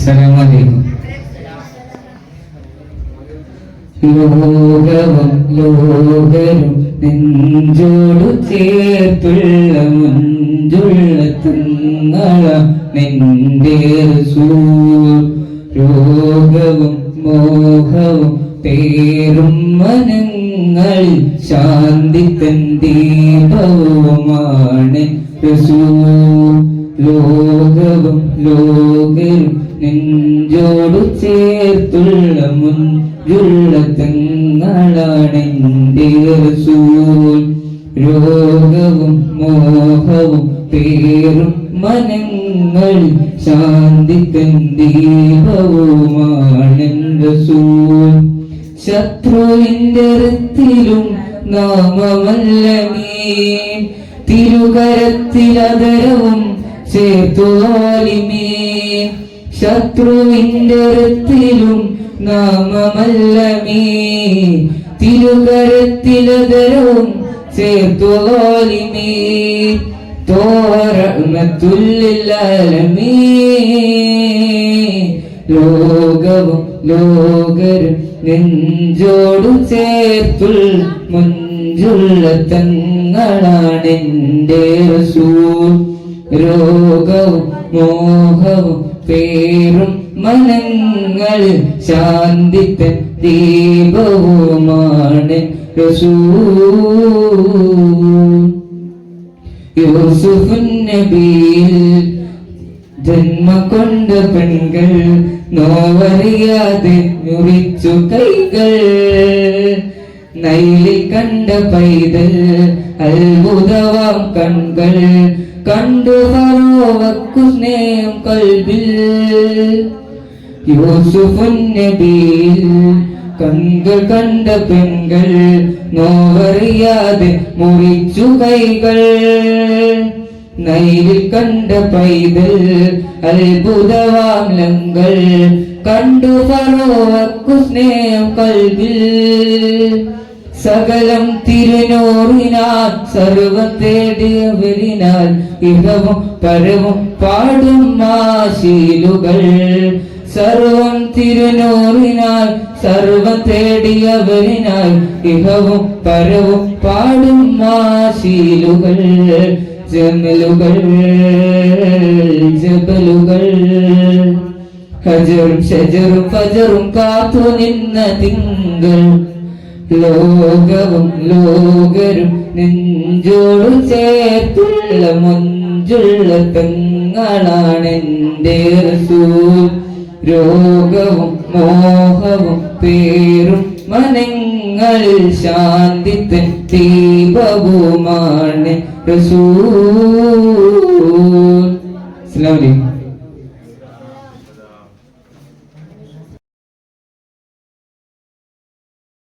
അസ്സലാമു ലോകവും ലോകരും നെഞ്ചോടു ചേർത്തുള്ള മഞ്ചുള്ള തിങ്ങള നിന്റെ റസൂൽ രോഗവും മോഹവും പേരും മനങ്ങളിൽ ശാന്തി തൻ ദീപവുമാണ് റസൂൽ ലോകവും ലോകരും നെഞ്ചോടു ചേർത്തുള്ള മുഞ്ചുള്ള തങ്ങളാണെന്റെ റസൂൽ രോഗവും മോഹവും പേരും മനങ്ങളിൽ ശാന്തി തൻ ദീപവുമാണ് റസൂൽ ശത്രുവിന്റെ ഋത്തിലും നാമമല്ല നീ തിരുകരത്തിലതരവും ചേർത്തോലിമേ ശത്രുവിന്റെ ഋത്തിലും നാമമല്ലമേ തിരുകരത്തിലതരവും ചേർത്തോലിമേ തോറമത്തുല്ലാലമേ ലോകവും ലോകരും നെഞ്ചോടു ചേർത്തുൾ മുഞ്ചുള്ള തങ്ങളാണെന്റെ റസൂൽ രോഗവും മോഹവും പേരും മനങ്ങളിൽ ശാന്തി തൻ ദീപവുമാണ് റസൂൽ യൂസുഫ് നബിയിൽ ജന്മ കൊണ്ട പെൺകൾ നോവറിയാതെ മുറിച്ചു കൈകൾ നൈലിൽ കണ്ട പൈതൽ അത്ഭുതവാം കൺകൾ കണ്ടു ഫറോവക്കു സ്നേഹം കൽബിൽ യൂസുഫ് നബിയിൽ കൺകൾ കണ്ട പെൺകൾ നോവറിയാതെ മുറിച്ചു കൈകൾ നൈലിൽ കണ്ട പൈതൽ അത്ഭുതവാംലങ്ങൾ കണ്ടു ഫറോവക്കു സ്നേഹം കൽബിൽ സകലം തിരുനൂറിനാൽ സർവം തേടിയവരിനാൽ ഇഹവും പരവും പാടും മാശീലുകൾ സർവം തിരുനൂറിനാൽ സർവം തേടിയവരിനാൽ ഇഹവും പരവും പാടും മാശീലുകൾ ജമലുകൾ ജബലുകൾ ഹജറും ഷജറും ഫജറും കാത്തു നിന്ന തിങ്കൾ ലോകവും ലോകരും നെഞ്ചോടു ചേർത്തുള്ള മുഞ്ചുള്ള തങ്ങളാണെന്റെ റസൂൽ രോഗവും മോഹവും പേരും മനങ്ങളിൽ ശാന്തി തൻ ദീപവുമാണ് റസൂൽ. അസ്സലാമു അലൈക്കും.